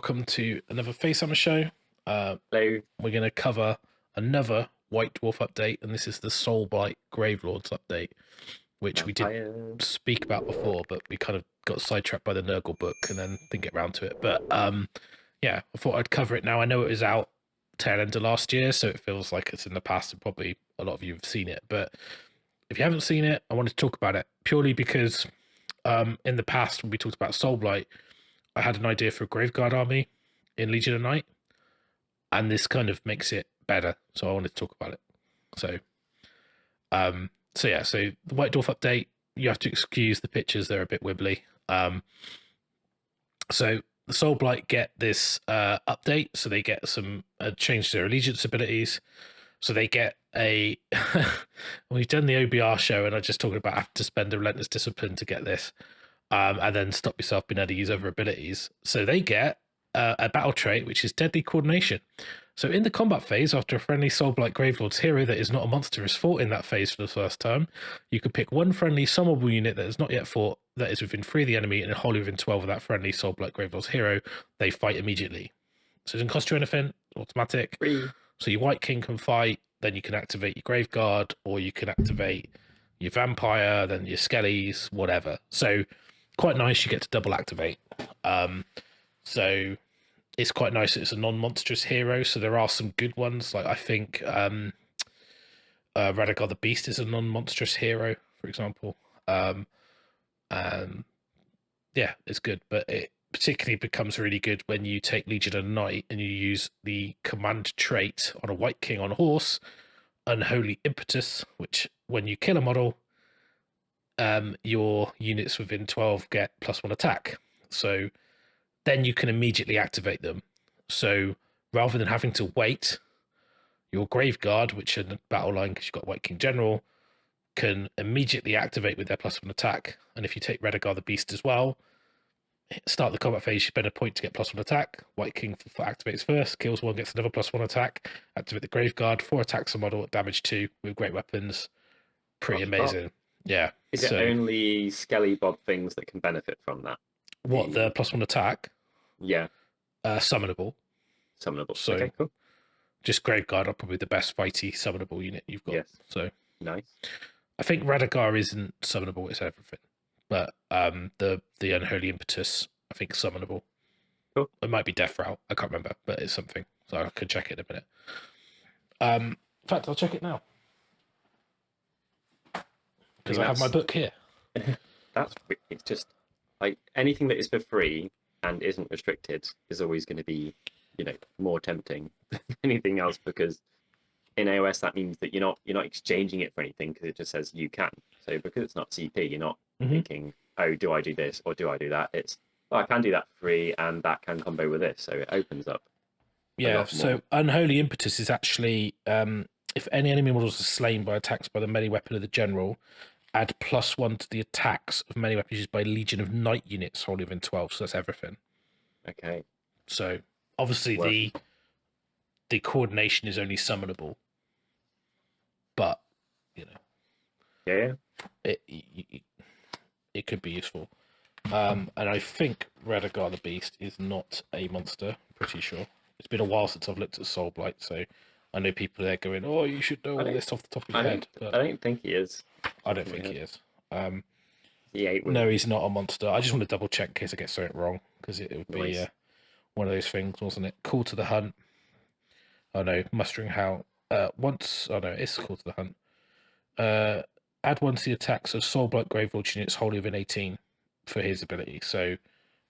welcome to another FACEHAMMER show. Hello. We're going to cover another White Dwarf update, and this is the Soulblight Gravelords update, which we did speak about before, but we kind of got sidetracked by the Nurgle book and then didn't get around to it. But yeah, I thought I'd cover it now. I know it was out tail end of last year, so it feels like it's in the past, and probably a lot of you have seen it. But if you haven't seen it, I wanted to talk about it purely because in the past, when we talked about Soulblight, I had an idea for a Graveguard army in Legion of Night, and this kind of makes it better. So I wanted to talk about it. So, so the White Dwarf update, you have to excuse the pictures; they're a bit wibbly. So the Soulblight get this update, so they get some change to their allegiance abilities. So they get a. We've done the OBR show, and I just talking about having to spend a relentless discipline to get this. And then stop yourself being able to use other abilities. So they get a battle trait, which is Deadly Coordination. So in the combat phase, after a friendly Soulblight Gravelords hero that is not a monster is fought in that phase for the first time, you can pick one friendly summonable unit that is not yet fought, that is within 3 of the enemy, and wholly within 12 of that friendly Soulblight Gravelords hero. They fight immediately. So it doesn't cost you anything, automatic. So your White King can fight, then you can activate your Graveguard, or you can activate your Vampire, then your Skellies, whatever. So quite nice, you get to double activate. So it's quite nice that it's a non-monstrous hero, so there are some good ones. Like I think Radagar the Beast is a non-monstrous hero, for example. And yeah, it's good, but it particularly becomes really good when you take Legion of Night and you use the command trait on a White King on a horse, Unholy Impetus, which when you kill a model, your units within 12 get +1 attack. So then you can immediately activate them. So rather than having to wait, your Graveguard, which in the battle line, because you've got White King General, can immediately activate with their +1 attack. And if you take Radagar the Beast as well, start the combat phase, you spend a point to get +1 attack. White King activates first, kills one, gets another +1 attack. Activate the Graveguard, 4 attacks a model, damage 2 with great weapons. Pretty amazing. Yeah. Is it only Skelly Bob things that can benefit from that? What, the +1 attack? Yeah. Summonable. Summonable. So okay, cool. Just Graveguard are probably the best fighty summonable unit you've got. Yes. So nice. I think Radagar isn't summonable, it's everything. But the Unholy Impetus, I think, is summonable. Cool. It might be Death Route, I can't remember, but it's something. So I could check it in a minute. In fact, I'll check it now. Because I have my book here. It's just like anything that is for free and isn't restricted is always going to be, more tempting than anything else, because in AOS that means that you're not exchanging it for anything, because it just says you can. So because it's not CP, you're not thinking, oh, do I do this or do I do that? It's, I can do that for free and that can combo with this. So it opens up. Yeah, so Unholy Impetus is actually if any enemy models are slain by attacks by the melee weapon of the general, add +1 to the attacks of melee weapons used by Legion of Night units wholly within 12. So that's everything. Okay. So obviously the coordination is only summonable, but yeah, it could be useful. And I think Radagar the Beast is not a monster. I'm pretty sure. It's been a while since I've looked at Soulblight, so I know people there going, "Oh, you should know all this off the top of your head." But I don't think he is. I don't think he is. Yeah, no, he's not a monster. I just want to double check in case I get something wrong, because it would be one of those things, wasn't it? Call to the hunt. Oh no, mustering how once. Oh no, it's call to the hunt. Add 1 to the attacks of Soulblight Gravelords units wholly within 18 for his ability. So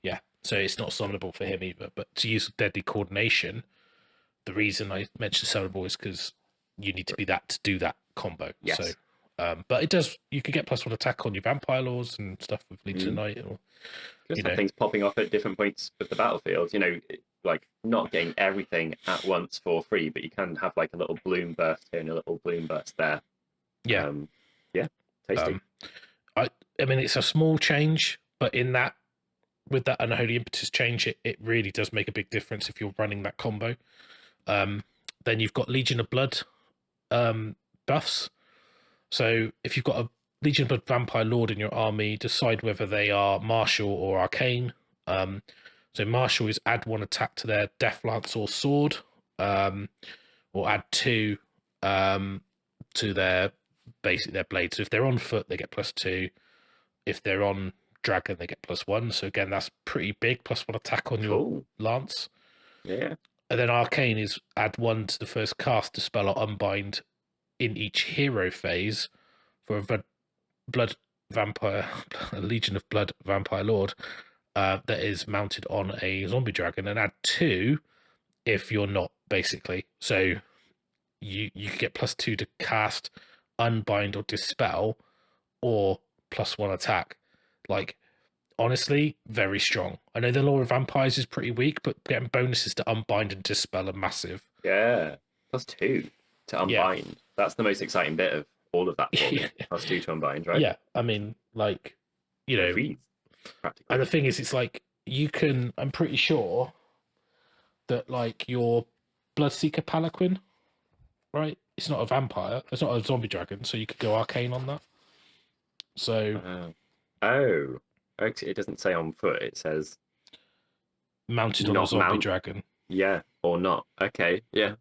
yeah, so it's not summonable for him either. But to use Deadly Coordination, the reason I mentioned summonable is because you need to be that to do that combo. Yes. So, but it does. You could get +1 attack on your Vampire Lords and stuff with Legion of Night, or just have things popping off at different points of the battlefield. Like not getting everything at once for free, but you can have like a little bloom burst here and a little bloom burst there. Yeah. Yeah. Tasty. I mean, it's a small change, but with that Unholy Impetus change, it really does make a big difference if you're running that combo. Then you've got Legion of Blood buffs. So if you've got a Legion of Blood Vampire Lord in your army, decide whether they are martial or arcane. So martial is add 1 attack to their death lance or sword, or add 2 to their blade. So if they're on foot, they get +2. If they're on dragon, they get +1. So again, that's pretty big. +1 attack on your lance. Yeah. And then arcane is add 1 to the first cast, dispel, or unbind in each hero phase for a blood vampire, a Legion of Blood vampire lord that is mounted on a zombie dragon, and add 2 if you're not, basically. So you get +2 to cast, unbind, or dispel, or +1 attack. Like, honestly, very strong. I know the lore of vampires is pretty weak, but getting bonuses to unbind and dispel are massive. Yeah, +2 to unbind. Yeah. That's the most exciting bit of all of that for me. +2 to unbind, right? Yeah, I mean, like, you know, freeze, practically. And the thing is, it's like you can. I'm pretty sure that like your Bloodseeker Palanquin, right? It's not a vampire. It's not a zombie dragon, so you could go arcane on that. So. Oh. It doesn't say on foot. It says mounted on a zombie dragon. Yeah, or not. Okay, yeah,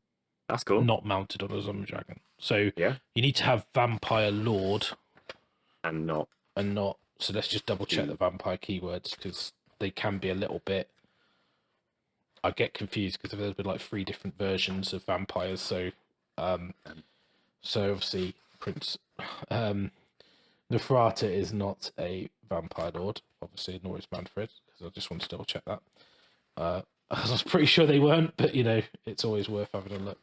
that's cool. Not mounted on a zombie dragon. So yeah, you need to have vampire lord, and not. So let's just double check the vampire keywords, because they can be a little bit. I get confused because there's been like 3 different versions of vampires. So, so obviously Prince Neferata is not a vampire lord, obviously, nor is Manfred, because I just wanted to double check that. I was pretty sure they weren't, but you know, it's always worth having a look.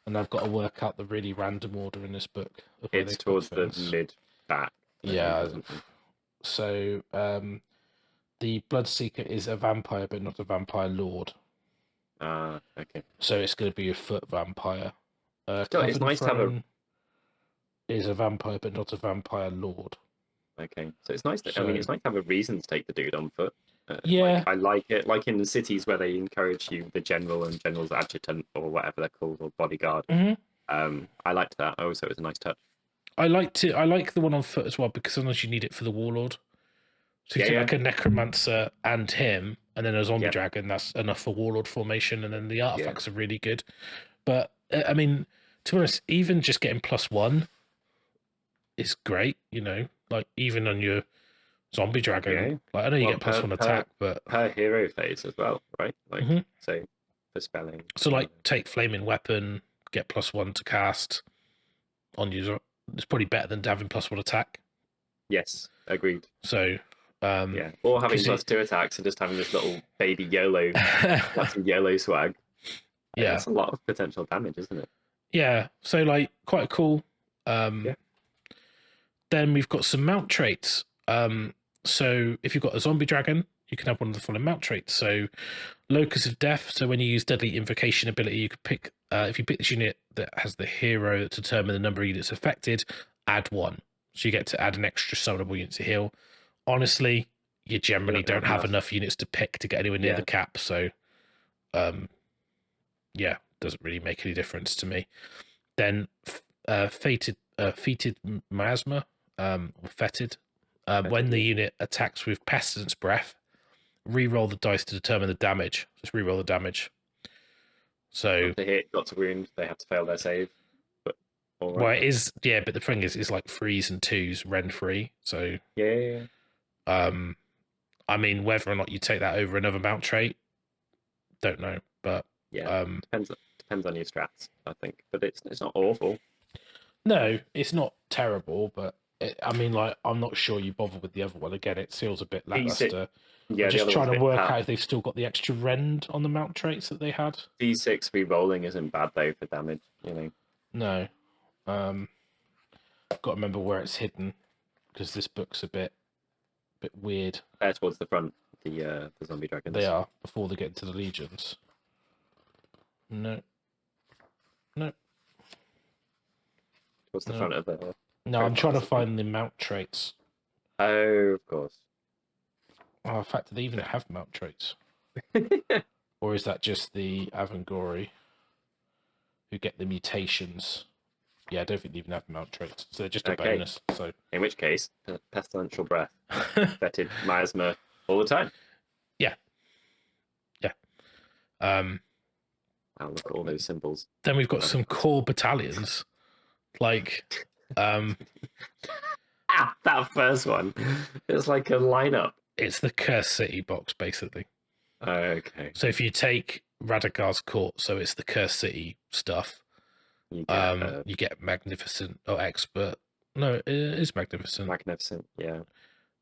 And I've got to work out the really random order in this book. It's towards the mid back. Yeah. So the Bloodseeker is a vampire, but not a vampire lord. Okay. So it's going to be a foot vampire. Still, it's nice to have a. Is a vampire, but not a vampire lord. Okay, so it's nice. I mean, it's nice to have a reason to take the dude on foot. Yeah, I like it. Like in the cities where they encourage you, the general and general's adjutant or whatever they're called, or bodyguard. I liked that. Also, it was a nice touch. I like the one on foot as well, because sometimes you need it for the warlord. So you like a necromancer and him, and then a zombie dragon. That's enough for warlord formation, and then the artifacts are really good. But I mean, to be honest, even just getting +1 is great. You know, like even on your zombie dragon, like I know you get +1 attack, but per hero phase as well, right? Like so for spelling. So like take flaming weapon, get +1 to cast on you. It's probably better than having +1 attack. Yes, agreed. So or having +2 attacks and just having this little baby YOLO, YOLO swag. Yeah, that's a lot of potential damage, isn't it? Yeah, so like quite cool. Then we've got some mount traits. So if you've got a zombie dragon, you can have one of the following mount traits. So Locus of Death. So when you use Deadly Invocation ability, you could pick, if you pick this unit that has the hero to determine the number of units affected, add 1. So you get to add an extra summonable unit to heal. Honestly, you generally don't have enough units to pick to get anywhere near the cap. So, yeah, doesn't really make any difference to me. Then Fetid Miasma, or Fetid. When the unit attacks with Pestilence Breath, re-roll the dice to determine the damage. Just re-roll the damage. So got to hit, got to wound, they have to fail their save. But well, it is, but the thing is, it's like 3s and 2s rend free. So I mean, whether or not you take that over another mount trait, don't know. But depends on your strats, I think. But it's not awful. No, it's not terrible, but I mean, like, I'm not sure you bother with the other one. Again, it feels a bit lackluster. I'm just trying to work out if they've still got the extra rend on the mount traits that they had. D6 re-rolling isn't bad though for damage, you know. No, got to remember where it's hidden, because this book's a bit weird. There towards the front, the zombie dragons. They are before they get into the legions. No. Towards the front of the. No, I'm trying to find the mount traits. Oh, of course. Oh, in fact, do they even have mount traits? Or is that just the Avangori who get the mutations? Yeah, I don't think they even have mount traits. So they're just a bonus. So in which case, Pestilential Breath, Fetid Miasma all the time. Yeah. Um, Wow, look at all those symbols. then we've got Right. some core battalions, like That first one. It's like a lineup. it's the Cursed City box basically. Okay. So if you take Radagar's Court, so it's the Cursed City stuff. You get Magnificent or Expert. No, it is Magnificent. Magnificent, yeah.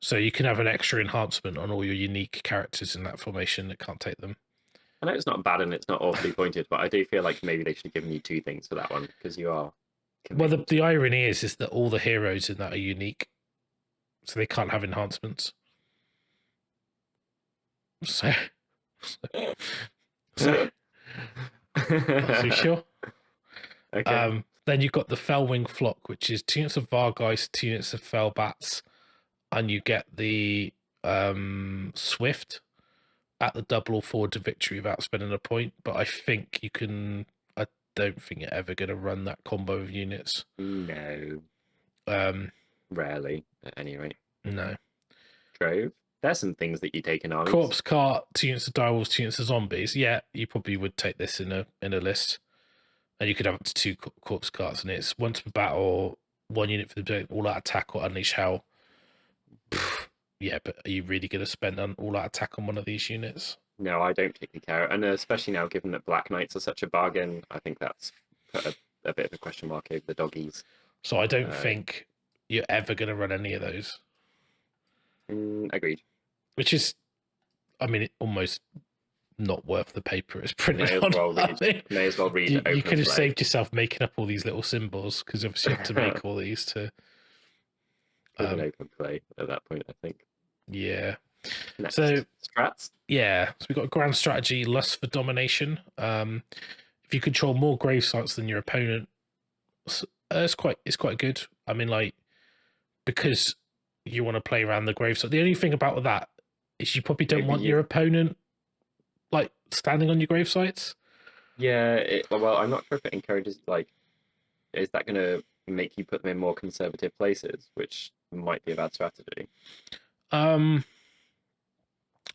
So you can have an extra enhancement on all your unique characters in that formation that can't take them. I know it's not bad and it's not awfully pointed, but I do feel like maybe they should have given you 2 things for that one because you are. Well, the irony is that all the heroes in that are unique, so they can't have enhancements. So are you sure? Okay. Then you've got the Fellwing Flock, which is 2 units of Vargeist, 2 units of Fellbats, and you get the Swift at the double or forward to victory without spending a point. But I think you can. I don't think you're ever going to run that combo of units. No. Rarely, at any rate. No. Drove. There's some things that you take in armies. Corpse Cart, 2 units of direwolves, 2 units of zombies. Yeah, you probably would take this in a list. And you could have up to 2 corpse carts, and it's once per battle, 1 unit for the all-out attack or unleash hell. Yeah, but are you really going to spend an all-out attack on one of these units? No, I don't particularly care, and especially now, given that Black Knights are such a bargain, I think that's put a bit of a question mark over the doggies. So I don't think you're ever going to run any of those. Agreed. Which is, I mean, almost not worth the paper it's printed May as well read. You could have saved yourself making up all these little symbols because obviously you have to make all these to. An open play at that point, I think. Yeah. Next. So strats. Yeah, so we've got a grand strategy: Lust for Domination. If you control more grave sites than your opponent, it's quite good. I mean, like, because you want to play around the grave site. The only thing about that is you probably don't want your opponent like standing on your grave sites. Yeah, well, I'm not sure if it encourages, like, is that going to make you put them in more conservative places, which might be a bad strategy. I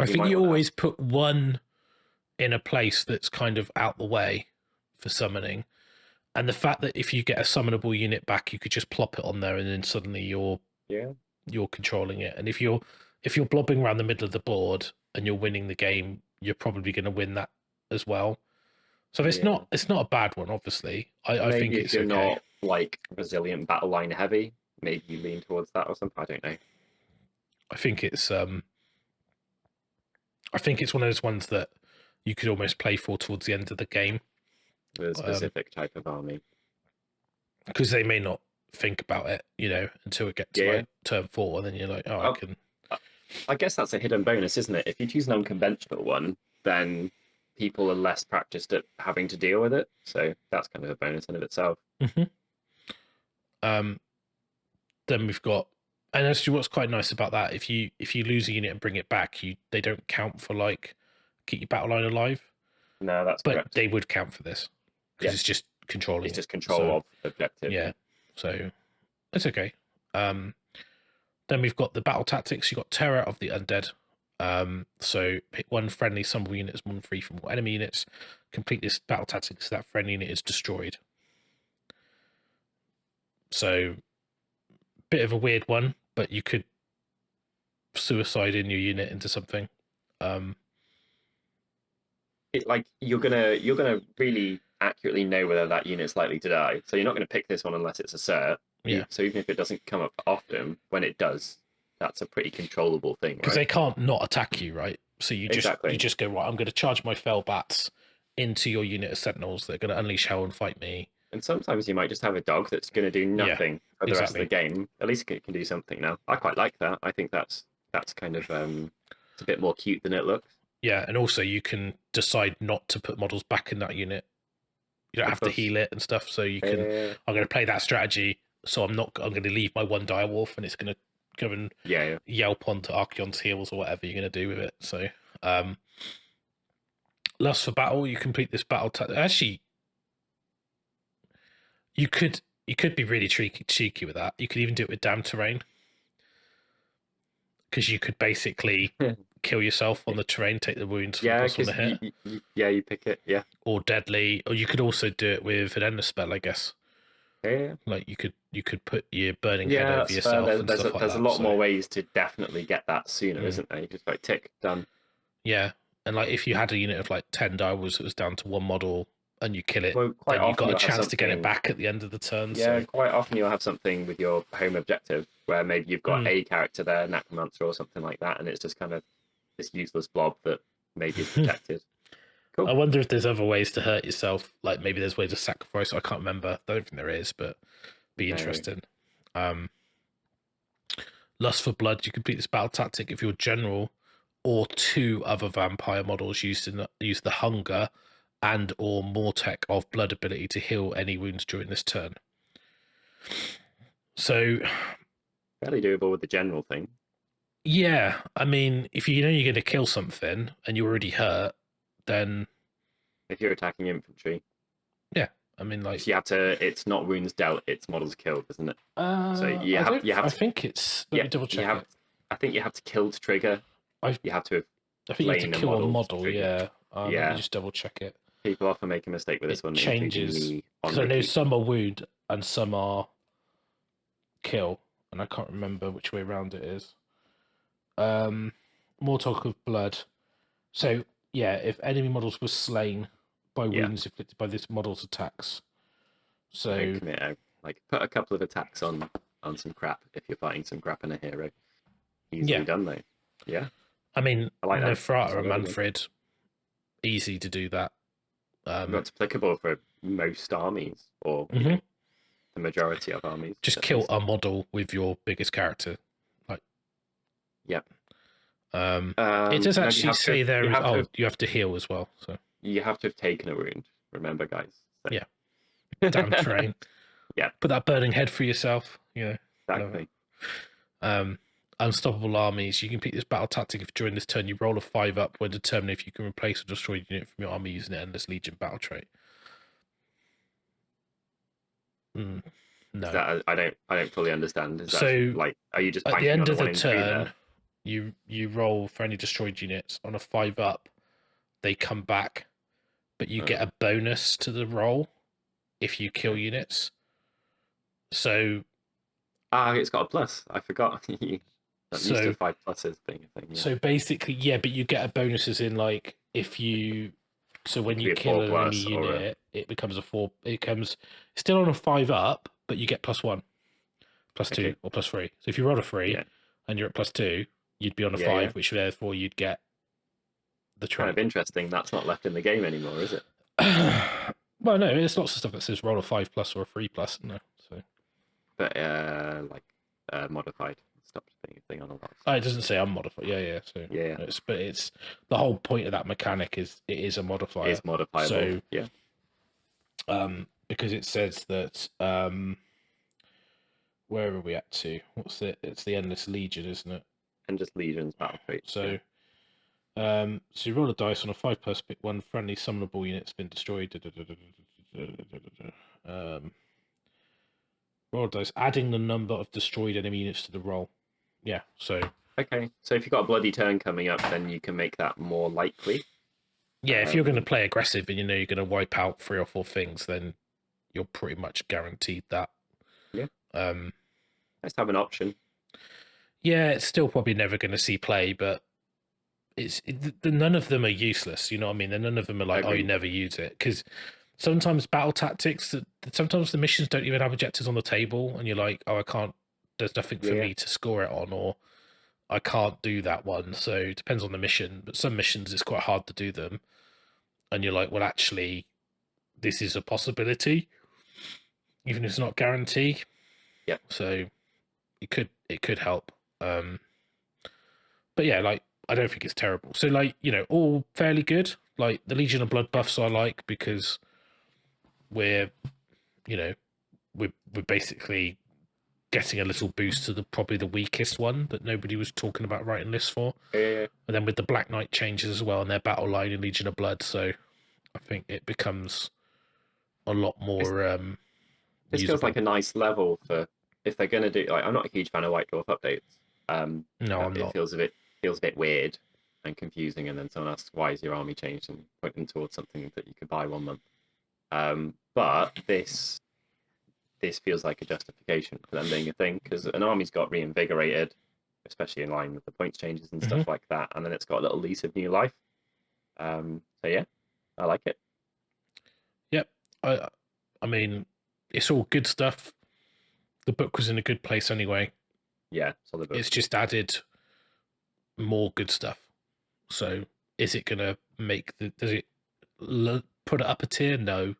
think you always put one in a place that's kind of out the way for summoning, and the fact that if you get a summonable unit back, you could just plop it on there, and then suddenly you're controlling it. And if you're blobbing around the middle of the board and you're winning the game, you're probably going to win that as well. So it's not a bad one, obviously. I think it's okay. Not like resilient battle line heavy. Maybe you lean towards that or something. I don't know. I think it's one of those ones that you could almost play for towards the end of the game. With a specific type of army. Because they may not think about it, until it gets to like turn 4, and then you're like, I can. I guess that's a hidden bonus, isn't it? If you choose an unconventional one, then people are less practiced at having to deal with it. So that's kind of a bonus in of itself. Then we've got, and actually, what's quite nice about that, if you lose a unit and bring it back, they don't count for like keep your battle line alive. No, that's correct. They would count for this because it's just controlling. It's just control of objective. Yeah, so it's okay. Then we've got the battle tactics. You've got Terror of the Undead. So pick one friendly summonable unit as one free from all enemy units. Complete this battle tactics so that friendly unit is destroyed. So, bit of a weird one, but you could suicide in your unit into something. You're gonna really accurately know whether that unit's likely to die. So you're not gonna pick this one unless it's a cert. Yeah. So even if it doesn't come up often, when it does, that's a pretty controllable thing. Because they can't not attack you, right? So you just go, right, I'm going to charge my Fellbats into your unit of Sentinels that are going to unleash hell and fight me. And sometimes you might just have a dog that's going to do nothing for the rest of the game. At least it can do something now. I quite like that. I think that's kind of it's a bit more cute than it looks. Yeah, and also you can decide not to put models back in that unit. You don't have to heal it and stuff. So you can. I'm going to play that strategy. So I'm going to leave my one direwolf, and it's going to go and yelp onto Archeon's heels or whatever you're going to do with it. So, Lust for Battle. You complete this battle. Actually, you could be really cheeky with that. You could even do it with Damn Terrain, because you could basically kill yourself on the terrain, take the wounds from Yeah, plus on the because hit, you pick it. Yeah. or deadly, or you could also do it with an endless spell, I guess. Yeah. Like you could put your burning head Yeah, over that's fair. yourself and stuff like There's that. a lot So, more ways to definitely get that sooner, Mm. isn't there? You just like tick, done. yeah, and like if you had a unit of like 10 direwolves that was down to one model and you kill it, Well, quite then you've often got a you'll have chance to get it something. back at the end of the turn. Yeah, So quite often you'll have something with your home objective where maybe you've got a character there, Necromancer or something like that, and it's just kind of this useless blob that maybe is protected. Cool. I wonder if there's other ways to hurt yourself. Like maybe there's ways to sacrifice. I can't remember. I don't think there is, but be interesting. Lust for Blood. You complete this battle tactic if your general or 2 other vampire models use the hunger and or Mortec of blood ability to heal any wounds during this turn. So fairly doable with the general thing. Yeah, I mean, if you know you're going to kill something and you're already hurt, then if you're attacking infantry, yeah, I mean, like you have to. It's not wounds dealt; it's models killed, isn't it? So you have to. I think it's. Let me double check it. I think you have to kill to trigger. You have to. I think you have to kill a model. Yeah. Let me just double check it. People often make a mistake with this one. Changes because I know some are wound and some are kill, and I can't remember which way around it is. More talk of blood. So yeah, if enemy models were slain by wounds inflicted by this model's attacks, so like put a couple of attacks on some crap if you're fighting some crap and a hero. Easily done though. Yeah. I mean, I like Nefrata or Manfred, easy to do that. That's applicable for most armies, or you know, the majority of armies. Just kill a model with your biggest character. Like, yep. It does actually say there. You have to heal as well. So you have to have taken a wound. Remember, guys. So. Yeah. Damn terrain. Yeah. Put that burning head for yourself. You know. Exactly. Unstoppable armies. You can pick this battle tactic if during this turn you roll a 5 up when determining if you can replace or destroy a unit from your army using the Endless Legion battle trait. No. I don't fully understand. Is that so like, are you just at the end of the turn? You roll for any destroyed units on a 5 up, they come back, but you get a bonus to the roll if you kill units. So it's got a plus. I forgot. That used to 5 pluses being a thing. Yeah. So basically, yeah, but you get a bonus as in like if you when you kill an enemy unit, it becomes a 4. It comes still on a 5 up, but you get +1, +2, or +3. So if you roll a 3 and you're at +2, you'd be on a 5, which therefore you'd get the trait. Kind of interesting. That's not left in the game anymore, is it? Well, no, there's lots of stuff that says roll a 5+ or a 3+. No, so. But modified stops being a thing on a lot. It doesn't say unmodified. Yeah. So but it's the whole point of that mechanic is it is a modifier. It's modifiable. So yeah. Because it says that where are we at to? What's it? It's the Endless Legion, isn't it? Endless Legion's battle trait. So so you roll a dice on a 5+, pick one friendly summonable unit's been destroyed. Roll a dice, adding the number of destroyed enemy units to the roll. Yeah, so okay. So if you've got a bloody turn coming up, then you can make that more likely. Yeah, if you're going to play aggressive and you know you're going to wipe out 3 or 4 things, then you're pretty much guaranteed that. Yeah. Let's have an option. Yeah, it's still probably never going to see play, but none of them are useless. You know what I mean? And none of them are like, you never use it. Because sometimes battle tactics, sometimes the missions don't even have objectives on the table, and you're like, I can't. There's nothing for me to score it on, or I can't do that one. So it depends on the mission. But some missions, it's quite hard to do them, and you're like, well, actually, this is a possibility, even if it's not guaranteed. Yeah. So it could help. But yeah, like I don't think it's terrible. So like, you know, all fairly good. Like the Legion of Blood buffs I like because we're basically getting a little boost to probably the weakest one that nobody was talking about writing lists for. And then with the Black Knight changes as well and their battle line in Legion of Blood, so I think it becomes a lot more this feels like a nice level for if they're going to do. Like, I'm not a huge fan of White Dwarf updates. No, I'm not. It feels a bit weird, and confusing, and then someone asks, why is your army changed, and point them towards something that you could buy 1 month. But this feels like a justification for them being a thing, because an army's got reinvigorated, especially in line with the points changes and stuff like that, and then it's got a little lease of new life. So yeah, I like it. Yep. I mean, it's all good stuff. The book was in a good place anyway. Yeah, solid book. It's just added more good stuff. So is it going to make does it put it up a tier? No,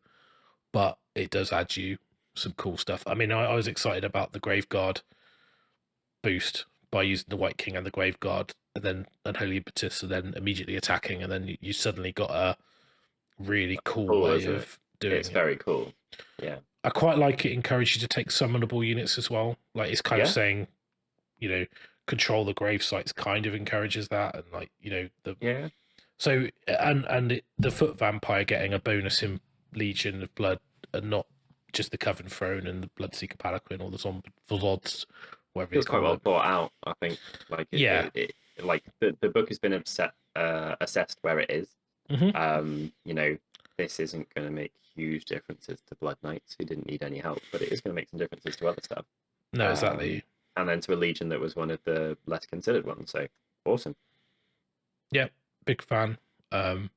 but it does add you some cool stuff. I mean, I was excited about the Graveguard boost by using the White King and the Graveguard, and then Unholy Impetus, and then immediately attacking, and then you suddenly got a really cool way of doing it. It's very cool. Yeah. I quite like it encourage you to take summonable units as well. Like, it's kind of saying, you know, control the grave sites kind of encourages that, and like, you know, so the Foot Vampire getting a bonus in Legion of Blood, and not just the Coven Throne and the Bloodseeker Palanquin or the Zods, whatever it's quite well thought out, I think. Like, like the book has been assessed where it is. You know, this isn't going to make huge differences to Blood Knights who didn't need any help, but it is going to make some differences to other stuff. No, exactly. And then to a Legion that was one of the less considered ones. So awesome. Yeah, big fan. Does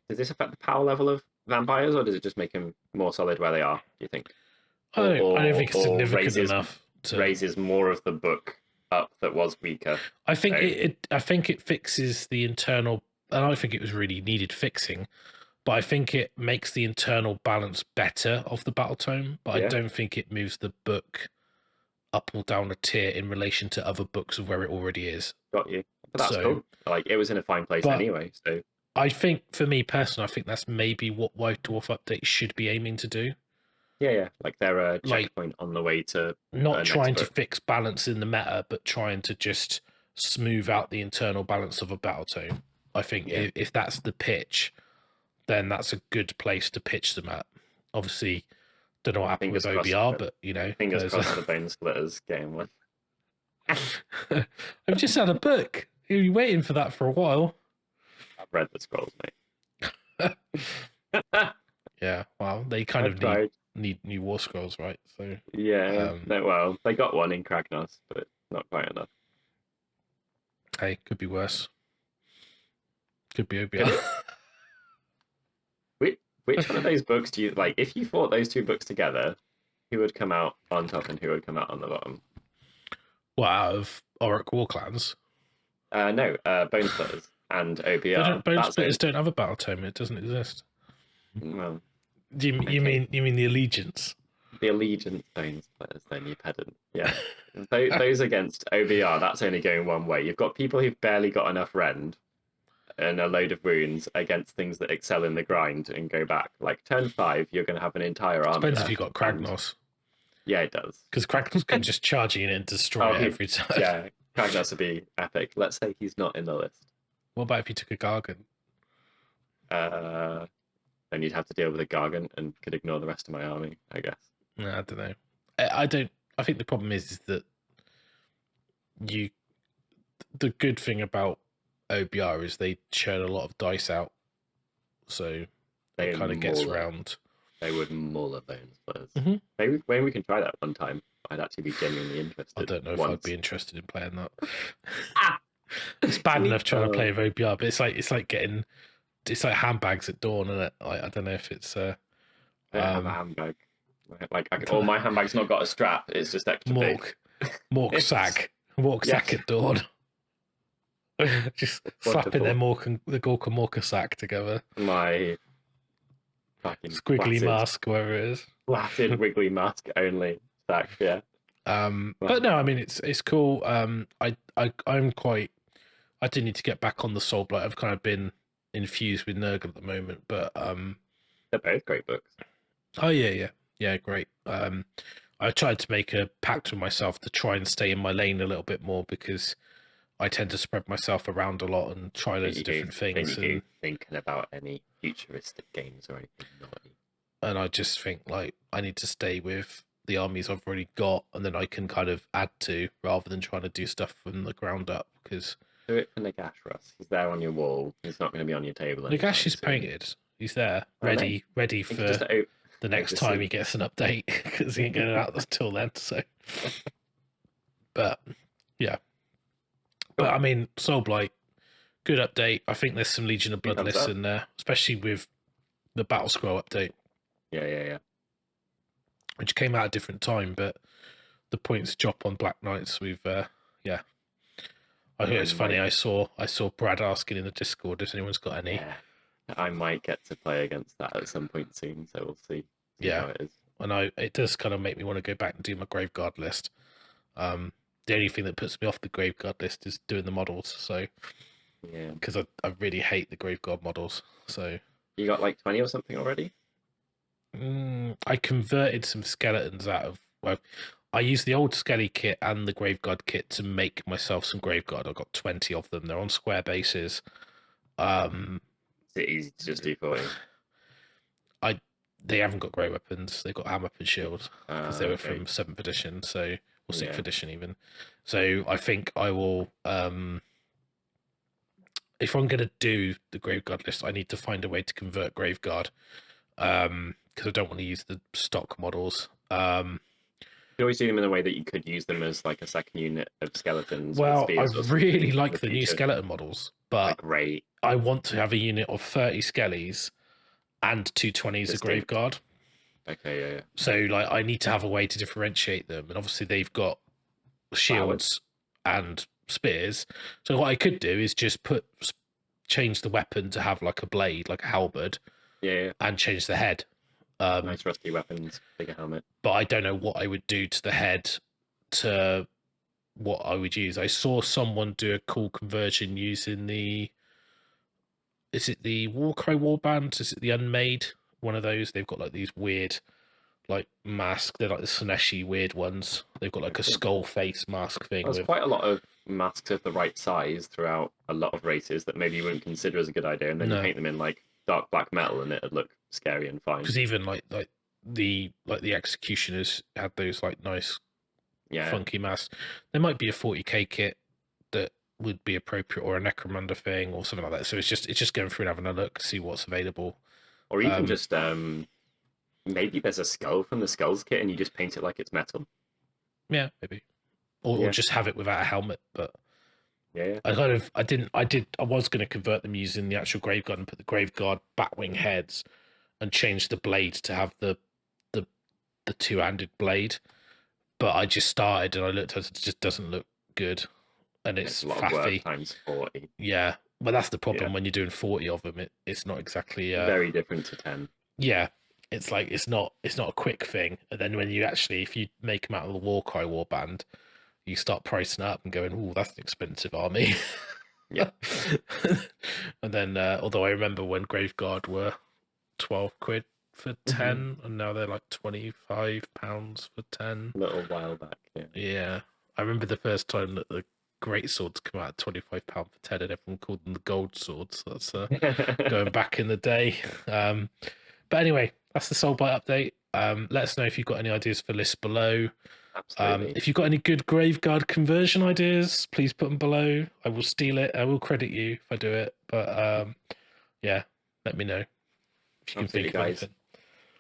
this affect the power level of vampires, or does it just make them more solid where they are, do you think? I don't think it's significant enough to raises more of the book up that was weaker. I think it fixes the internal, and I think it was really needed fixing, but I think it makes the internal balance better of the battle tome, but I don't think it moves the book up or down a tier in relation to other books of where it already is. Got you. But that's cool. Like, it was in a fine place anyway, so I think, for me personally, I think that's maybe what White Dwarf updates should be aiming to do. Yeah. Like, they're a checkpoint on the way to not trying to fix balance in the meta, but trying to just smooth out the internal balance of a battle tome. I think if that's the pitch, then that's a good place to pitch them at. Obviously, don't know what happened with OBR, but you know, fingers crossed the Bone Splitters game one. I've just had a book. You've been waiting for that for a while. I've read the scrolls, mate. Yeah, well, they kind of need new War Scrolls, right? So well, they got one in Kragnos, but not quite enough. Hey, could be worse. Could be OBR. Which one of those books do you like? If you fought those two books together, who would come out on top and who would come out on the bottom? Well, out of Auric War Clans? No, Bone Splitters and OBR. Bone Splitters don't have a battle tome. It doesn't exist. Well, you mean the Allegiance? The Allegiance Bone Splitters, then, you pedant. Yeah, those against OBR. That's only going one way. You've got people who've barely got enough rend and a load of wounds against things that excel in the grind and go back. Like, turn 5, you're going to have an entire army. Depends if you've got Kragnos. Yeah, it does. Because Kragnos can just charge in and destroy it every time. Yeah, Kragnos would be epic. Let's say he's not in the list. What about if you took a Gargant? Then you'd have to deal with a Gargant and could ignore the rest of my army, I guess. No, I don't know. I think the problem is that the good thing about OBR is they churn a lot of dice out, so it kind of gets around. They would mull a Bone Splitters. Maybe we can try that one time. I'd actually be genuinely interested. I don't know if I'd be interested in playing that. It's bad enough trying to play with OBR, but it's like handbags at dawn, isn't it? I don't know if it's I don't have a handbag. My handbag's not got a strap. It's just extra Mork sack at dawn. Just slapping the Gorka Morka sack together. My fucking squiggly mask, wherever it is. Flatted wiggly mask only sack, yeah. But no, I mean it's cool. I do need to get back on the Soulblight. I've kind of been infused with Nurgle at the moment, but they're both great books. Oh yeah, great. I tried to make a pact with myself to try and stay in my lane a little bit more, because I tend to spread myself around a lot and try loads of different things. And thinking about any futuristic games or anything naughty. And I just think, like, I need to stay with the armies I've already got, and then I can kind of add to, rather than trying to do stuff from the ground up, because Do it for Nagash, Russ. He's there on your wall. He's not going to be on your table anytime Nagash is soon. painted. He's there, I know. ready He for could just the next time he gets an update, because he ain't getting it out until then. So, but yeah, but I mean, Soulblight, good update. I think there's some Legion of Thumbs Bloodless up. in there, especially with the Battle Scroll update, Yeah. which came out at a different time, but the points drop on Black Knights. We've yeah. I heard it's funny. I saw Brad asking in the Discord if anyone's got any. Yeah. I might get to play against that at some point soon, so we'll see how it is. And it does kind of make me want to go back and do my Graveguard list. The only thing that puts me off the Graveguard list is doing the models. So yeah, because I really hate the Graveguard models. So you got like 20 or something already? I converted some skeletons out of. Well, I used the old Skelly kit and the Graveguard kit to make myself some Graveguard. I got 20 of them. They're on square bases. Is it easy to just do for you? They haven't got great weapons. They've got hammer and shield because they were okay. from 7th edition, or 6th edition even. So I think I will. If I'm going to do the Graveguard list, I need to find a way to convert Graveguard because I don't want to use the stock models. You always do them in a way that you could use them as like a second unit of skeletons. Well, I really like the new skeleton models, but great. I want to have a unit of 30 skellies and 220s of Graveguard. Okay, yeah. So like I need to have a way to differentiate them, and obviously they've got shields and spears. So what I could do is just change the weapon to have like a blade, like a halberd. Yeah. And change the head. Nice rusty weapons, bigger helmet. But I don't know what I would do to the head to what I would use. I saw someone do a cool conversion using is it the Warcry Warband? Is it the Unmade? One of those. They've got like these weird like mask. They're like the Slaneshi weird ones. They've got like a skull face mask thing. There's quite a lot of masks of the right size throughout a lot of races that maybe you wouldn't consider as a good idea, and then you paint them in like dark black metal and it'd look scary and fine. Because even like the executioners had those like nice funky masks. There might be a 40k kit that would be appropriate, or a necromunda thing or something like that. So it's just going through and having a look, see what's available. Or even just maybe there's a skull from the skulls kit and you just paint it like it's metal. Yeah, maybe. Or just have it without a helmet, but yeah. I was going to convert them using the actual Graveguard and put the Graveguard batwing heads and change the blade to have the two-handed blade. But I just started and I looked at it, just doesn't look good. And it's a lot faffy. Of work times 40. Yeah. Well, that's the problem when you're doing 40 of them. It's not exactly very different to 10. Yeah. It's like it's not a quick thing. And then when you actually, if you make them out of the Warcry Warband, you start pricing up and going, "Oh, that's an expensive army." Yeah. And then, although I remember when Graveguard were 12 quid for 10, and now they're like 25 pounds for 10. A little while back, Yeah. I remember the first time that the great swords come out at £25 for 10, and everyone called them the gold swords. So that's going back in the day. But anyway, that's the Soulblight update. Let us know if you've got any ideas for lists below. Absolutely. If you've got any good Graveguard conversion ideas, please put them below. I will steal it. I will credit you if I do it. But yeah, let me know if you can think of anything.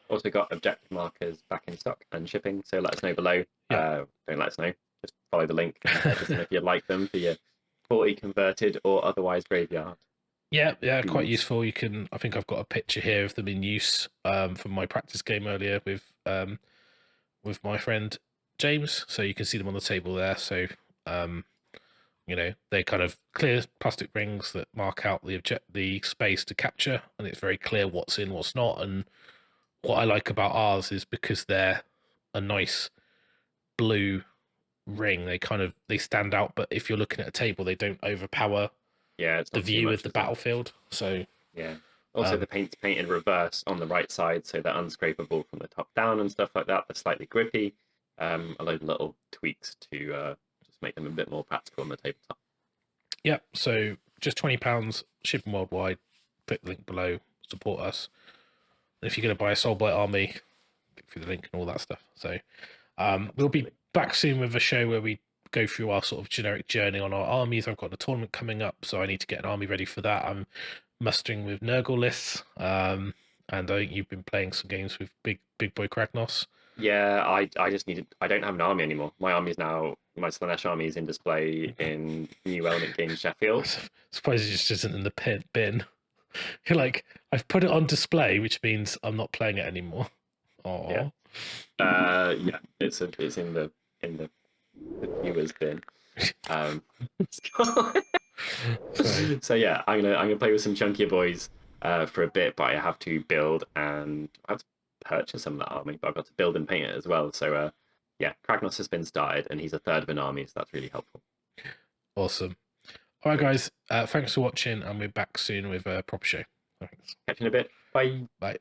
Also got objective markers back in stock and shipping, so let us know below. Don't let us know. Just follow the link if you like them for your 40 converted or otherwise graveyard. Yeah, quite useful. You can. I think I've got a picture here of them in use from my practice game earlier with my friend James, so you can see them on the table there. So they're kind of clear plastic rings that mark out the space to capture, and it's very clear what's in, what's not. And what I like about ours is because they're a nice blue ring, they stand out, but if you're looking at a table, they don't overpower the view of the battlefield. So also the paint's painted reverse on the right side, so they're unscrapable from the top down and stuff like that. They're slightly grippy. A load of little tweaks to just make them a bit more practical on the tabletop. So just £20, shipping worldwide. Click the link below, support us. And if you're going to buy a Soulblight army, click through the link and all that stuff. So we'll be back soon with a show where we go through our sort of generic journey on our armies. I've got a tournament coming up, so I need to get an army ready for that. I'm mustering with Nurgle lists, and I think you've been playing some games with Big Boy Kragnos. Yeah, I just needed. I don't have an army anymore. My army is now my Slanesh army is in display in New Element Games Sheffield. I suppose it just isn't in the bin. You're like, I've put it on display, which means I'm not playing it anymore. Oh, yeah, yeah. It's in the viewers bin. So yeah, I'm gonna play with some chunkier boys for a bit, but I have to build and I have to purchase some of that army, but I've got to build and paint it as well. So yeah, Kragnos has been started, and he's a third of an army, so that's really helpful. Awesome. All right, guys. Thanks for watching, and we're back soon with a proper show. Thanks. Catch you in a bit. Bye. Bye.